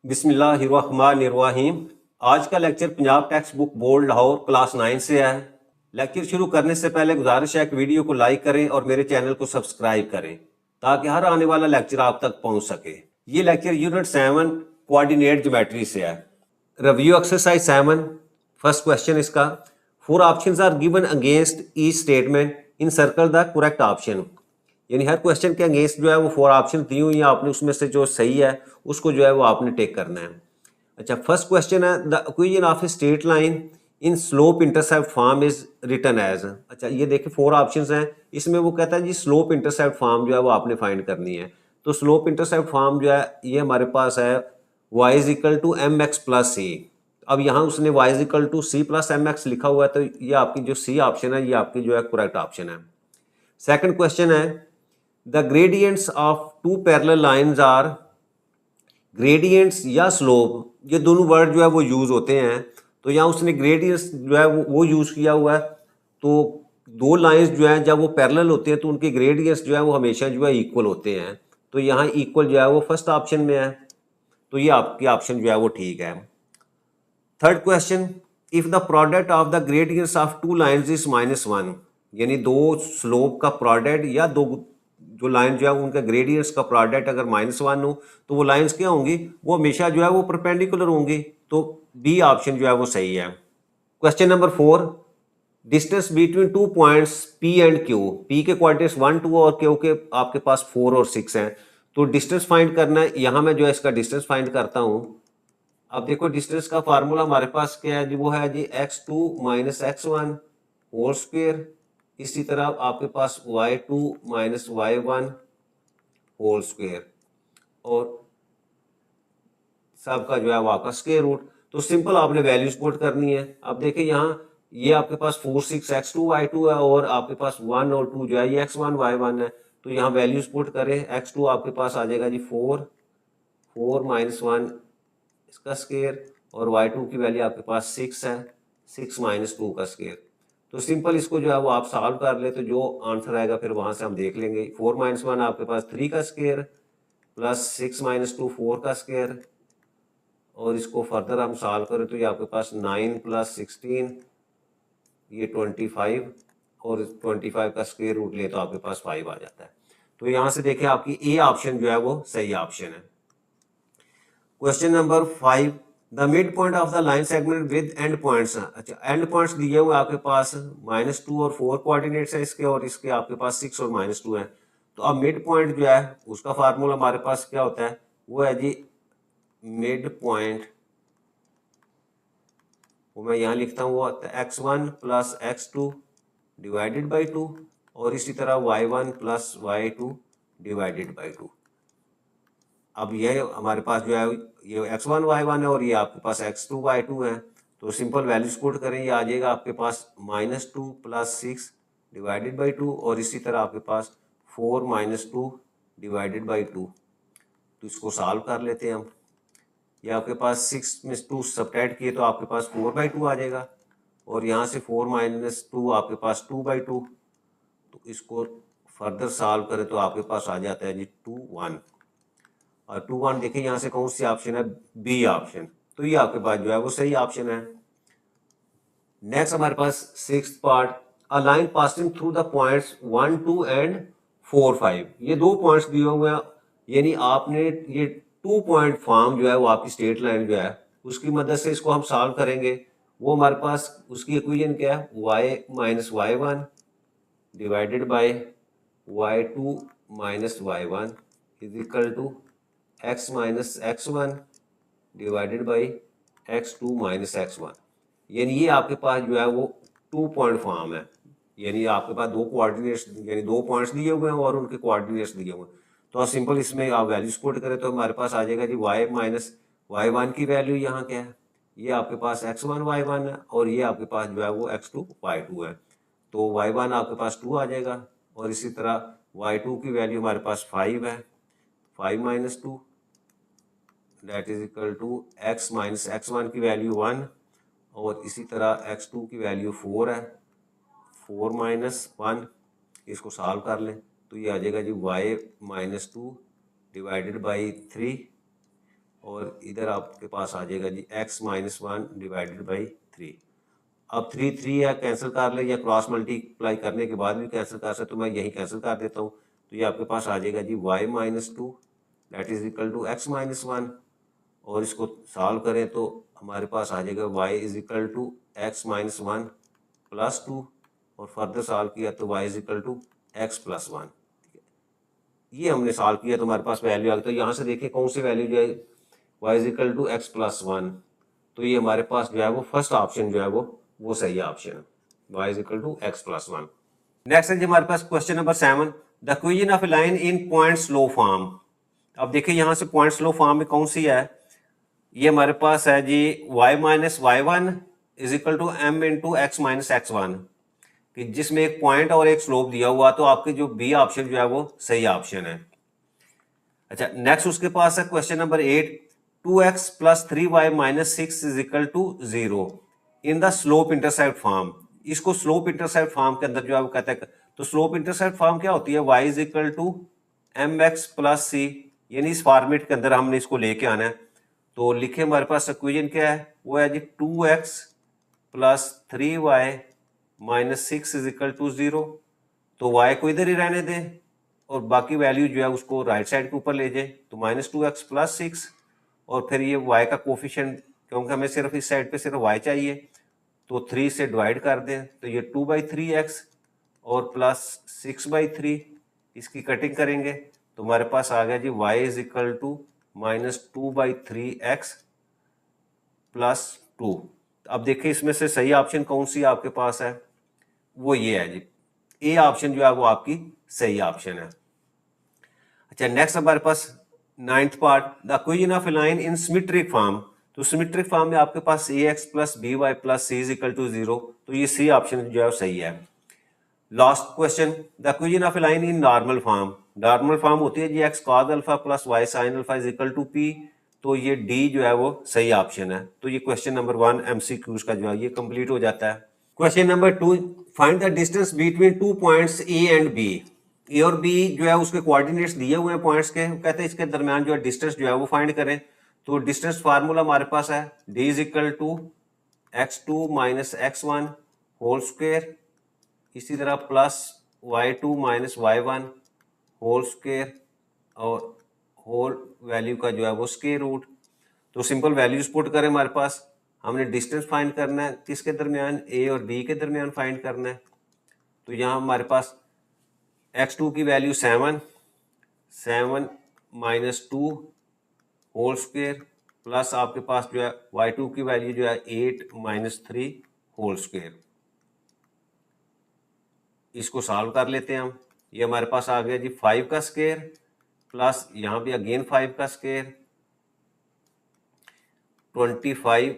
बिस्मिल्लाहिर्रहमानिर्रहीम। आज का lecture Punjab text book board Lahore class 9 से है। लेक्चर शुरू करने से पहले गुजारिश है कि वीडियो को लाइक करें और मेरे चैनल को सब्सक्राइब करें ताकि हर आने वाला लेक्चर आप तक पहुंच सके। ये लेक्चर यूनिट 7 कोऑर्डिनेट ज्योमेट्री से है। रिव्यू एक्सरसाइज 7, फर्स्ट क्वेश्चन इसका, 4 options are given against each statement, encircle the correct option. यानी हर क्वेश्चन के अगेंस्ट जो है वो 4 ऑप्शन दी हुई हैं, आपने उसमें से जो सही है उसको जो है वो आपने टेक करना है। अच्छा, फर्स्ट क्वेश्चन है the equation of a straight line in slope intercept form is written as. अच्छा, ये देखिए 4 ऑप्शंस हैं, इसमें वो कहता है जी स्लोप इंटरसेप्ट फॉर्म जो है वो आपने फाइंड करनी है। तो स्लोप इंटरसेप्ट फॉर्म जो है ये हमारे पास है y is equal to M x plus C. अब यहाँ उसने y is equal to C plus M X लिखा हुआ है, तो ये आपकी जो सी ऑप्शन है ये आपकी जो है करेक्ट ऑप्शन है। सेकंड क्वेश्चन है the gradients of two parallel lines are, gradients या स्लोप ये दोनों वर्ड जो है वो यूज होते हैं। तो यहाँ उसने ग्रेडियंट्स जो है वो यूज किया हुआ है। तो दो लाइंस जो है जब वो पैरेलल होते हैं तो उनके ग्रेडियंट्स जो है वो हमेशा जो है इक्वल होते हैं। तो यहाँ इक्वल जो है वो फर्स्ट ऑप्शन में है, तो ये आपकी ऑप्शन जो है वो ठीक है। Third question, if the product of the gradients of two lines is -1, यानी दो स्लोप का प्रोडक्ट या दो जो लाइन जो है उनका ग्रेडियंट्स का प्रोडक्ट अगर -1 हो तो वो लाइंस क्या होंगी, वो हमेशा जो है वो परपेंडिकुलर होंगी। तो बी ऑप्शन जो है वो सही है। Question number 4, distance between 2 points P and Q, P के कोऑर्डिनेट्स 1 2 और क्यू के आपके पास 4 और 6 हैं। तो डिस्टेंस फाइंड करना है, यहाँ मैं जो है इसका डिस्टेंस फाइंड करता हूँ। अब देखो डिस्टेंस का फार्मूला हमारे पास क्या है जी, वो है जी x2 minus x1 whole square. इसी तरह आपके पास y2 minus y1 whole square और सबका जो है वो आपका स्क्वायर रूट। तो सिंपल आपने वैल्यूज पुट करनी है। अब देखिए यहाँ ये आपके पास 4 6 x2 y2 है और आपके पास 1 और 2 जो है ये x1 y1 है। तो यहाँ वैल्यूज पुट करें, x2 आपके पास आ जाएगा जी 4 माइनस 1 इसका स्क्वायर और y2 की वैल्यू आपके पास 6 है, 6 माइनस 2 का स्क्वायर। तो सिंपल इसको जो है वो आप सॉल्व कर ले तो जो आंसर आएगा फिर वहां से हम देख लेंगे। 4 माइनस 1 आपके पास 3 का स्क्वायर प्लस 6 माइनस 2 4 का स्क्वायर, और इसको फर्दर हम सॉल्व करें तो ये आपके पास 9 प्लस 16 ये 25 और 25 का स्क्वायर रूट ले तो आपके पास 5 आ जाता है। तो यहाँ से देखिए आपकी ए ऑप्शन जो है वो सही ऑप्शन है। Question number 5, the mid point of the line segment with and points. अच्छा, एंड पॉइंट्स दिए हुए आपके पास -2 और 4 कोऑर्डिनेट्स है इसके, और इसके आपके पास 6 और -2 है। तो अब मिड पॉइंट जो है उसका फार्मूला हमारे पास क्या होता है, वो है जी मिड पॉइंट, वो मैं यहाँ लिखता हूँ, वो होता है x1 plus x2 divided by 2 और इसी तरह y1 plus y2 divided by 2। अब ये हमारे पास जो है ये x1 y1 है और ये आपके पास x2 y2 है। तो सिंपल वैल्यूज पुट करें, ये आ जाएगा आपके पास -2 प्लस 6 डिवाइडेड बाई 2 और इसी तरह आपके पास 4 माइनस 2 डिवाइडेड बाई 2। तो इसको सॉल्व कर लेते हैं हम। ये आपके पास 6 में 2 सब्ट्रैक्ट किए तो आपके पास 4/2 आ जाएगा और यहाँ से 4 माइनस 2 आपके पास 2/2। तो इसको फर्दर सॉल्व करें तो आपके पास आ जाता है जी 2 1 और 2 1 देखिए यहाँ से कौन सी ऑप्शन है, बी ऑप्शन। तो ये आपके पास जो है वो सही ऑप्शन है। नेक्स्ट हमारे पास 6th part, a line passing through the points 1 2 and 4 5। ये दो पॉइंट्स दिए हुए हैं, यानी आपने ये 2 पॉइंट फॉर्म जो है वो आपकी स्ट्रेट लाइन जो है उसकी मदद से इसको हम सॉल्व करेंगे। वो हमारे पास उसकी इक्वेशन क्या है, y minus y1 divided by y2 minus y1 is equal to x minus x1 divided by x2 minus x1। यानी ये आपके पास जो है वो 2 पॉइंट फॉर्म है, यानी आपके पास दो कोऑर्डिनेट्स यानी दो पॉइंट्स दिए हुए हैं और उनके कोऑर्डिनेट्स दिए हुए हैं। तो आप सिंपल इसमें आप वैल्यूज पुट करें तो हमारे पास आ जाएगा जी y माइनस y1 की वैल्यू यहाँ क्या है, ये आपके पास x1 y1 है और ये आपके पास जो है वो x2 y2 है। तो y1 आपके पास 2 आ जाएगा और इसी तरह y2 की वैल्यू हमारे पास 5 है, 5 minus 2 that is equal to x minus x1 की वैल्यू 1 और इसी तरह x2 की वैल्यू 4 है, 4 माइनस 1। इसको सॉल्व कर लें तो ये आ जाएगा जी y माइनस 2 डिवाइडेड बाई 3 और इधर आपके पास आ जाएगा जी x माइनस 1 डिवाइडेड बाई 3। अब 3 है, कैंसिल कर ले, या क्रॉस मल्टीप्लाई करने के बाद भी कैंसिल कर सकते, तो मैं यही कैंसिल कर देता हूँ। तो ये आपके पास आ जाएगा जी y minus 2 that is equal to x minus 1। और इसको सॉल्व करें तो हमारे पास आ जाएगा y is equal to x minus 1 plus 2, और फर्दर सॉल्व किया तो y is equal to x plus 1। ये हमने सॉल्व किया तो हमारे पास वैल्यू आ गई। तो यहाँ से देखिए कौन सी वैल्यू जो है y is equal to x plus 1, तो ये हमारे पास जो है वो फर्स्ट ऑप्शन जो है वो सही ऑप्शन है, y is equal to x plus 1। Next है जी हमारे पास question number 7, the equation of a line in point slope form. अब देखिए यहाँ से पॉइंट स्लो फॉर्म में कौन सी है, ये हमारे पास है जी y minus y one is equal to m into x minus x one, कि जिसमें एक पॉइंट और एक स्लोप दिया हुआ, तो आपके जो बी ऑप्शन जो है वो सही ऑप्शन है। अच्छा, नेक्स्ट उसके पास है question number 8, 2x plus 3y minus 6 is equal to 0 in the slope intercept form. इसको स्लोप इंटरसेप्ट फॉर्म के अंदर जो है वो कहते हैं। तो स्लोप इंटरसेप्ट फॉर्म क्या होती है, y is equal to M x plus c, यानी इस फॉर्मेट के अंदर हमने इसको लेके आना है। तो लिखे हमारे पास इक्वेशन क्या है, वो है जी 2x plus 3y minus 6 is equal to 0। तो y को इधर ही रहने दें और बाकी वैल्यू जो है उसको राइट साइड के ऊपर ले जाए, तो माइनस 2x प्लस 6, और फिर ये y का कोफिशिएंट, क्योंकि हमें सिर्फ इस साइड पे सिर्फ y चाहिए, तो 3 से डिवाइड कर दें, तो ये 2/3x और प्लस 6/3, इसकी कटिंग करेंगे तो हमारे पास आ गया जी y is equal to minus 2/3x plus 2। अब देखिए इसमें से सही ऑप्शन कौन सी आपके पास है, वो ये है जी, ए ऑप्शन जो है वो आपकी सही ऑप्शन है। अच्छा, नेक्स्ट हमारे पास 9th part, the equation of a line in symmetric form. तो सिमेट्रिक फॉर्म में आपके पास ax plus by plus c is equal to 0, तो ये सी ऑप्शन जो है सही है। Last question, the equation of a line in normal form. Normal form होती है जी x cos alpha plus y sin alpha is equal to p, तो ये डी जो है वो सही ऑप्शन है। तो ये क्वेश्चन नंबर 1 MCQs का जो है ये कंप्लीट हो जाता है। Question number 2, find the distance between 2 points A and B. A और बी जो है उसके कोऑर्डिनेट्स दिए हुए हैं पॉइंट्स के, कहते हैं इसके दरमियान जो है डिस्टेंस जो है वो फाइंड करें। तो डिस्टेंस फार्मूला हमारे पास है d is equal to x2 minus x1 whole square, इसी तरह plus y2 minus y1 whole square, और होल वैल्यू का जो है वो स्क्वायर रूट। तो सिंपल वैल्यूज पुट करें, हमारे पास हमने डिस्टेंस फाइंड करना है, किसके दरमियान, ए और बी के दरमियान फाइंड करना है। तो यहाँ हमारे पास x2 की value 7 minus 2 whole square, plus आपके पास जो है y2 की वैल्यू जो है 8 माइनस 3 होल स्क्वायर। इसको सॉल्व कर लेते हैं हम। ये हमारे पास आ गया जी 5 का स्क्वायर, प्लस यहाँ भी अगेन 5 का स्क्वायर, 25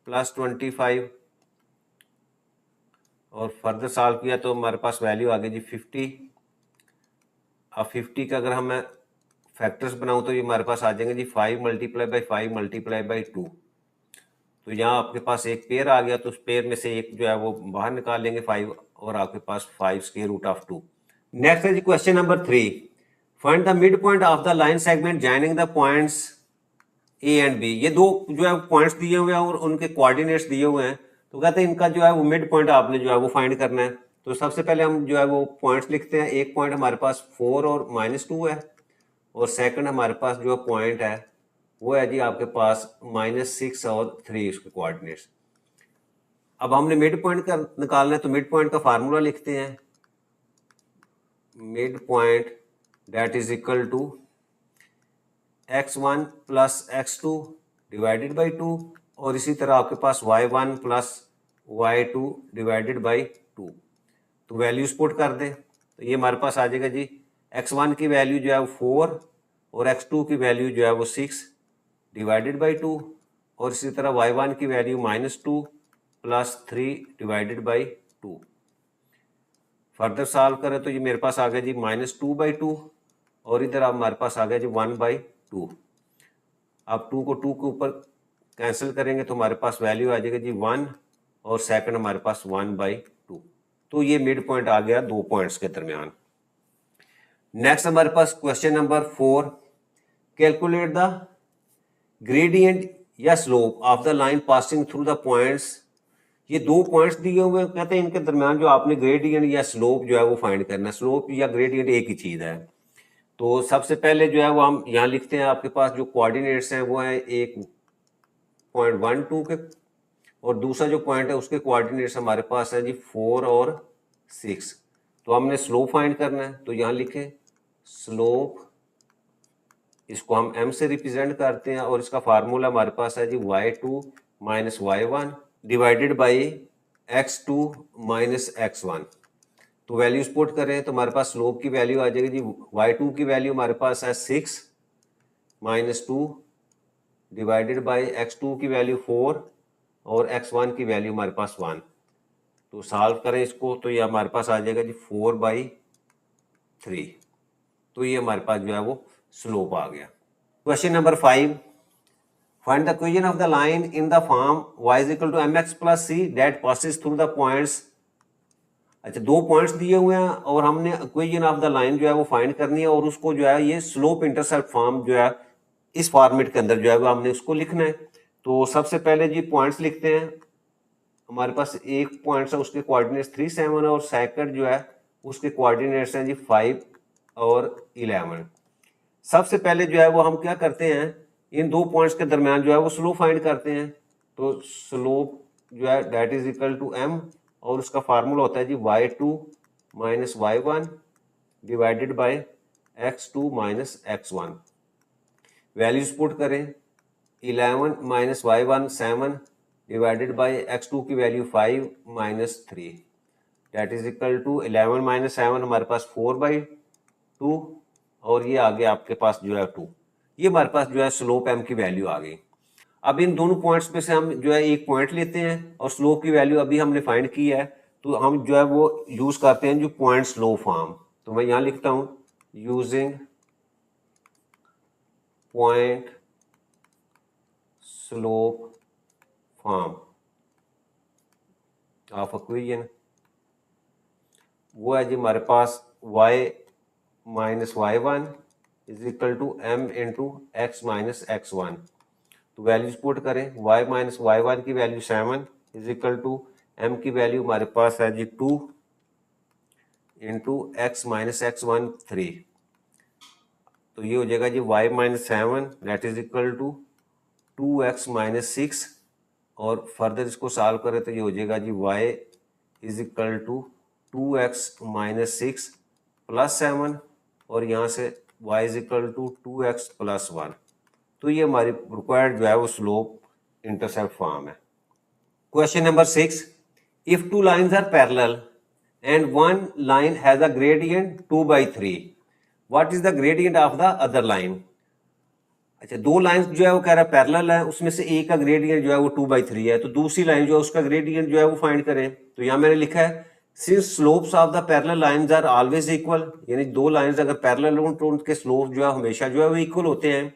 प्लस 25, और फर्दर सॉल्व किया तो हमारे पास वैल्यू आ गई जी 50। अब 50 का अगर हम फैक्टर्स बनाऊं तो ये हमारे पास आ जाएंगे जी 5 मल्टीप्लाई बाई 5 मल्टीप्लाई बाई 2। तो यहाँ आपके पास एक पेयर आ गया, तो उस पेयर में से एक जो है वो बाहर निकाल लेंगे 5, और आपके पास 5 स्क्वायर रूट ऑफ 2। नेक्स्ट है जी question number 3, find the mid point of the line segment joining the points A and B. ये दो जो है पॉइंट्स दिए हुए हैं और उनके कोऑर्डिनेट्स दिए हुए हैं, तो कहते हैं इनका जो है वो मिड पॉइंट आपने जो है वो फाइंड करना है। तो सबसे पहले हम जो है वो पॉइंट्स लिखते हैं। एक पॉइंट हमारे पास 4 और -2 है, और सेकंड हमारे पास जो पॉइंट है वो है जी आपके पास -6 और 3 इसके कोऑर्डिनेट्स। अब हमने मिड पॉइंट का निकालना है, तो मिड पॉइंट का फार्मूला लिखते हैं, mid point that is equal to x1 plus x2 divided by 2, और इसी तरह आपके पास y1 plus y2 divided by 2। तो वैल्यूज पुट कर दें, तो ये हमारे पास आ जाएगा जी x1 की वैल्यू जो है वो 4 और x2 की वैल्यू जो है वो 6 डिवाइडेड बाई 2, और इसी तरह y1 की value -2 plus 3 divided by 2। Further solve करें तो ये मेरे पास आ गया जी -2/2, और इधर आप हमारे पास आ गया जी 1/2। अब 2 को 2 के ऊपर कैंसिल करेंगे तो हमारे पास वैल्यू आ जाएगी जी 1, और सेकंड हमारे पास 1/2। तो ये मिड पॉइंट आ गया दो पॉइंट्स के दरमियान। नेक्स्ट हमारे पास question number 4, calculate the gradient या slope of the line passing through the points, ये दो पॉइंट्स दिए हुए हैं, कहते हैं इनके दरमियान जो आपने ग्रेडियंट या स्लोप जो है वो फाइंड करना है। स्लोप या ग्रेडियंट एक ही चीज़ है। तो सबसे पहले जो है वो हम यहाँ लिखते हैं, आपके पास जो कोऑर्डिनेट्स हैं वो है एक 0.12 के, और दूसरा जो पॉइंट है उसके कोऑर्डिनेट्स हमारे पास है जी 4 और 6। तो हमने स्लोप फाइंड करना है, तो यहाँ लिखें स्लोप, इसको हम m से रिप्रेजेंट करते हैं, और इसका फार्मूला हमारे पास है जी y2 minus y1 divided by x2 minus x1। तो वैल्यूज पुट करें तो हमारे पास स्लोप की वैल्यू आ जाएगी जी, y2 की वैल्यू हमारे पास है 6 माइनस 2 डिवाइडेड बाई x2 की वैल्यू 4 और x1 की वैल्यू हमारे पास 1। तो सॉल्व करें इसको तो ये हमारे पास आ जाएगा जी 4/3। तो ये हमारे पास जो है वो स्लोप आ गया। Question number 5, find the equation of the line in the form y is equal to mx plus c that passes through the points. अच्छा, दो पॉइंट्स दिए हुए हैं और हमने इक्वेशन ऑफ द लाइन जो है वो फाइंड करनी है, और उसको जो है ये स्लोप इंटरसेप्ट फॉर्म जो है इस फॉर्मेट के अंदर जो है वो हमने उसको लिखना है। तो सबसे पहले जी पॉइंट्स लिखते हैं। हमारे पास एक पॉइंट है उसके कोऑर्डिनेट्स 3, 7 और सेकंड जो है उसके कोऑर्डिनेट्स हैं जी 5 और 11। सबसे पहले जो है वो हम क्या करते हैं, इन दो पॉइंट्स के दरमियान जो है वो स्लोप फाइंड करते हैं। तो स्लोप जो है that is equal to m, और उसका फार्मूला होता है जी y2 minus y1 divided by x2 minus x1। Values put करें, 11 minus y1 7 divided by x2 की value 5 minus 3 that is equal to 11 minus 7 हमारे पास 4/2, और ये आगे आपके पास जो है 2। ये हमारे पास जो है स्लोप m की वैल्यू आ गई। अब इन दोनों पॉइंट्स में से हम जो है एक पॉइंट लेते हैं और स्लोप की वैल्यू अभी हमने फाइंड की है, तो हम जो है वो यूज करते हैं जो पॉइंट स्लोप फॉर्म। तो मैं यहाँ लिखता हूँ using point slope form of equation. वो है जी हमारे पास y minus y1 is equal to m into x minus x1। तो वैल्यूज पुट करें, y माइनस y1 की value 7 is equal to m की वैल्यू हमारे पास है जी 2 इंटू एक्स माइनस x1 3। तो ये हो जाएगा जी y minus 7 that is equal to 2x minus 6, और फर्दर इसको सॉल्व करें तो ये हो जाएगा जी y is equal to 2x minus 6 plus 7, और यहाँ से y is equal to 2x plus 1। तो ये हमारी रिक्वायर्ड जो है वो स्लोप इंटरसेप्ट फॉर्म है। Question number 6, if two lines are parallel and one line has a gradient 2/3, what is the gradient of the other line. अच्छा, दो lines जो है वो कह रहा है पैरेलल है, उसमें से एक का ग्रेडियंट जो है वो 2/3 है, तो दूसरी लाइन जो है उसका ग्रेडियंट जो है वो फाइंड करें। तो यहाँ मैंने लिखा है since slopes of the parallel lines are always equal, यानी दो लाइंस अगर पैरेलल हो तो उनके स्लोप जो है हमेशा जो है वो इक्वल होते हैं।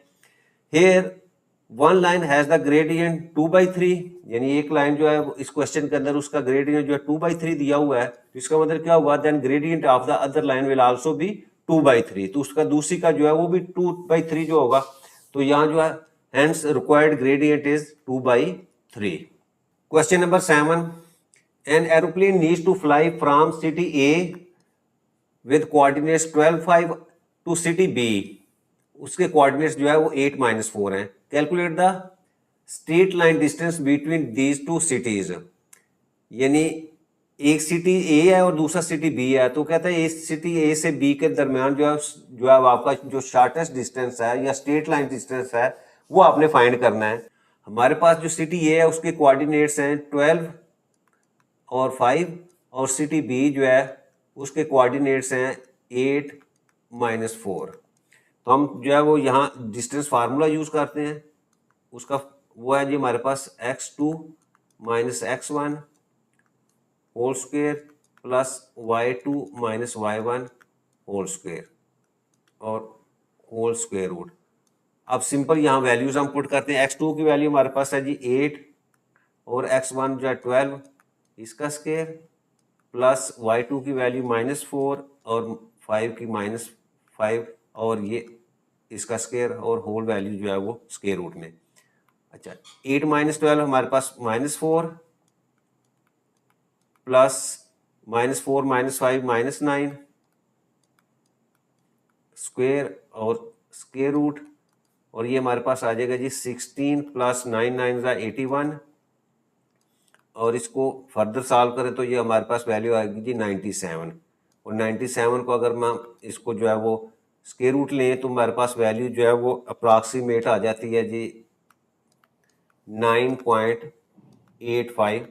Here one line has the gradient 2/3, यानी एक लाइन जो है इस क्वेश्चन के अंदर उसका ग्रेडियंट जो है 2/3 दिया हुआ है, तो इसका मतलब क्या हुआ, then gradient of the other line will also be 2/3, तो उसका दूसरी का जो है वो भी 2/3 जो होगा। तो यहाँ जो है hence required gradient is 2/3। Question number 7, an aeroplane needs to fly from city A with coordinates 12, 5 to city B, उसके coordinates जो है वो 8-4 हैं। Calculate the straight line distance between these two cities, यानी एक सिटी ए है और दूसरा सिटी बी है, तो कहता है इस सिटी ए से बी के दरमियान जो है आपका जो शॉर्टेस्ट डिस्टेंस है या स्ट्रेट लाइन डिस्टेंस है वो आपने फाइंड करना है। हमारे पास जो सिटी ए है उसके कोऑर्डिनेट्स हैं 12 और 5, और सिटी बी जो है उसके कोऑर्डिनेट्स हैं 8-4। तो हम जो है वो यहाँ डिस्टेंस फार्मूला यूज करते हैं, उसका वो है जी हमारे पास x2 minus x1 whole square plus y2 minus y1 whole square और होल स्क्वायर रूट। अब सिंपल यहाँ वैल्यूज हम पुट करते हैं, x2 की वैल्यू हमारे पास है जी 8 और x1 जो है 12 इसका स्क्वायर प्लस y2 की वैल्यू -4 और 5 की -5 और ये इसका स्क्वायर और होल वैल्यू जो है वो स्क्वायर रूट में। अच्छा 8 माइनस 12 हमारे पास -4 प्लस -4 -5 -9 स्क्वेयर और स्क्वेयर रूट, और ये हमारे पास आ जाएगा जी 16 प्लस 9 9 81, और इसको फर्दर सॉल्व करें तो ये हमारे पास वैल्यू आएगी जी 97, और 97 को अगर मैं इसको जो है वो स्क्वेयर रूट लें तो हमारे पास वैल्यू जो है वो अप्रॉक्सीमेट आ जाती है जी 9.85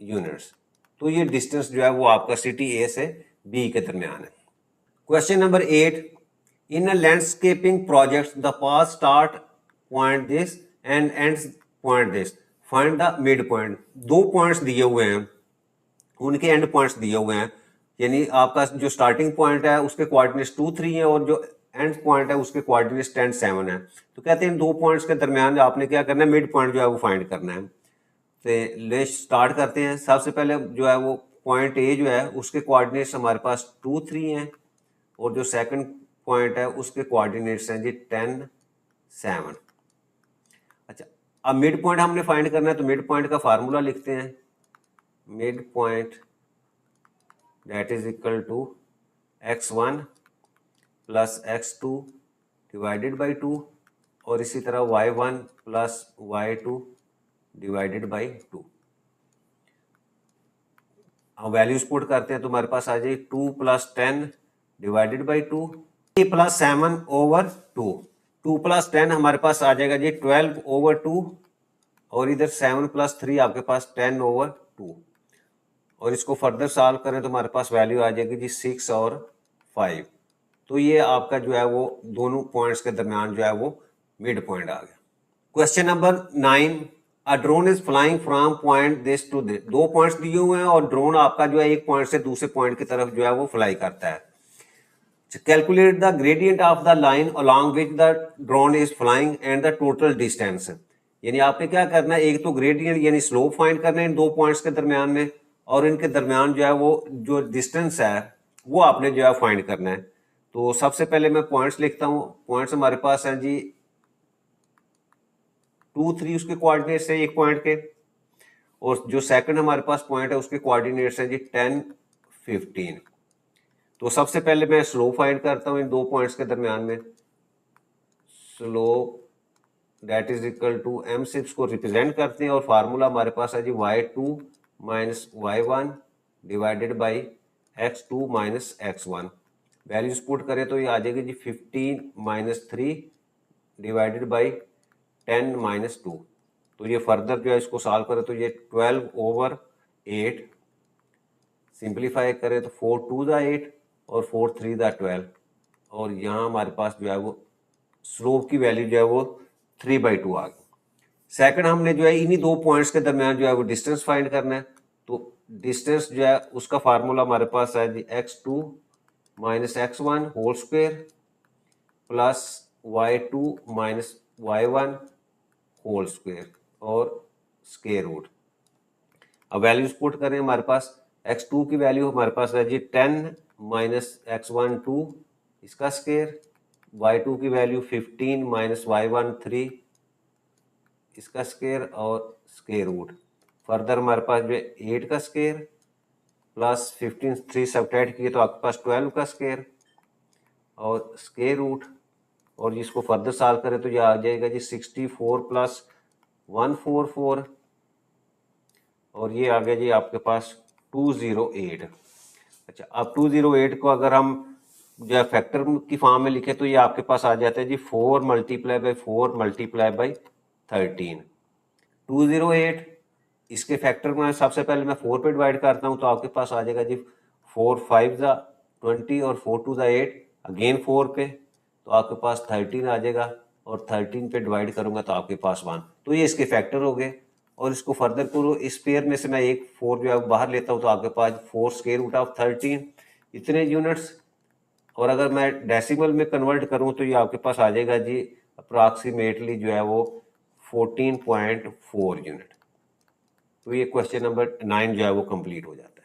यूनिट्स। तो ये डिस्टेंस जो है वो आपका सिटी ए से बी के दरमियान है। Question number 8, in a landscaping project the path start point this and ends point this, find the mid point. दो पॉइंट्स दिए हुए हैं, उनके एंड पॉइंट्स दिए हुए हैं, यानी आपका जो स्टार्टिंग पॉइंट है उसके कोऑर्डिनेट्स 2 3 है और जो एंड पॉइंट है उसके कोऑर्डिनेट्स 10 7 है। तो कहते हैं इन दो पॉइंट्स के दरमियान आपने क्या करना है, मिड पॉइंट जो है वो फाइंड करना है। तो ले स्टार्ट करते हैं। सबसे पहले जो है वो पॉइंट ए जो है उसके कोऑर्डिनेट्स हमारे पास 2 3 हैं, और जो सेकंड पॉइंट है उसके कोऑर्डिनेट्स हैं जी 10 7। अच्छा अब मिड पॉइंट हमने फाइंड करना है, तो मिड पॉइंट का फार्मूला लिखते हैं। Mid point that is equal to x1 plus x2 divided by 2, और इसी तरह y1 plus y2 divided by 2। अब वैल्यूज पुट करते हैं तो हमारे पास आ जाए 2 plus 10 divided by 2 plus 7 over 2। 2 plus 10 हमारे पास आ जाएगा जी 12 ओवर 2, और इधर 7 प्लस 3 आपके पास 10 ओवर 2, और इसको फर्दर सॉल्व करें तो हमारे पास वैल्यू आ जाएगी जी 6 और 5। तो ये आपका जो है वो दोनों पॉइंट्स के दरमियान जो है वो मिड पॉइंट आ गया। Question number 9, a drone is flying from point this to this. दो पॉइंट्स दिए हुए हैं और ड्रोन आपका जो है एक पॉइंट से दूसरे पॉइंट की तरफ जो है वो फ्लाई करता है। Calculate the gradient of the line along which the drone is flying and the total distance. यानी आपने क्या करना है, एक तो ग्रेडियंट यानी स्लोप फाइंड करना है इन दो पॉइंट्स के दरमियान में, और इनके दरमियान जो है वो जो डिस्टेंस है वो आपने जो है फाइंड करना है। तो सबसे पहले मैं पॉइंट्स लिखता हूँ। पॉइंट्स हमारे पास हैं जी 2 3 उसके कोऑर्डिनेट्स है एक पॉइंट के, और जो सेकंड हमारे पास पॉइंट है उसके कोऑर्डिनेट्स हैं जी 10 15। तो सबसे पहले मैं स्लोप फाइंड करता हूँ इन दो पॉइंट्स के दरमियान में। Slope that is equal to m सिप्स को रिप्रेजेंट करते हैं, और फार्मूला हमारे पास है जी y2 minus y1 divided by x2 minus x1। Values put करें तो ये आ जाएगी जी 15 माइनस 3 डिवाइडेड बाई 10 माइनस 2। तो ये फर्दर जो है इसको सॉल्व करें तो ये 12 ओवर 8, सिंप्लीफाई करें तो 4 2 दा 8 और 4 3 दा 12, और यहाँ हमारे पास जो है वो स्लोप की वैल्यू जो है वो 3/2 आ गई। सेकंड हमने जो है इन्हीं दो पॉइंट्स के दरमियान जो है वो डिस्टेंस फाइंड करना है। तो डिस्टेंस जो है उसका फार्मूला हमारे पास है जी x2 minus x1 whole square plus y2 minus y1 whole square और स्क्वेयर रूट। अब वैल्यूज पुट करें, हमारे पास x2 की वैल्यू हमारे पास है जी 10 माइनस x1 2 इसका स्क्वेयर, y2 की वैल्यू 15 माइनस y1 3 इसका स्क्वेयर और स्क्वेयर रूट। फर्दर हमारे पास जो है 8 का स्क्वेयर प्लस 15 3 सब्ट्रैक्ट किए तो आपके पास 12 का स्क्वेयर और स्क्वेयर रूट, और इसको फर्दर सॉल्व करें तो ये आ जाएगा जी 64 प्लस 144, और ये आ गया जी आपके पास 208। अच्छा अब 208 को अगर हम जो है फैक्टर की फॉर्म में लिखे तो ये आपके पास आ जाता है जी 4 मल्टीप्लाई बाई 4 मल्टीप्लाई बाई 13। 208 इसके फैक्टर में सबसे पहले मैं 4 पे डिवाइड करता हूँ तो आपके पास आ जाएगा जी 4 5 ज़ा 20 और 4 2 ज़ा 8, अगेन 4 पे तो आपके पास 13 आ जाएगा, और 13 पे डिवाइड करूँगा तो आपके पास 1। तो ये इसके फैक्टर हो गए, और इसको फर्दर करो, इस पेयर में से मैं एक 4 जो है बाहर लेता हूँ तो आपके पास 4 स्क्वायर रूट ऑफ 13 इतने यूनिट्स, और अगर मैं डेसिमल में कन्वर्ट करूँ तो ये आपके पास आ जाएगा जी अप्रॉक्सीमेटली जो है वो 14.4 यूनिट। तो ये क्वेश्चन नंबर 9 जो है वो कंप्लीट हो जाता है।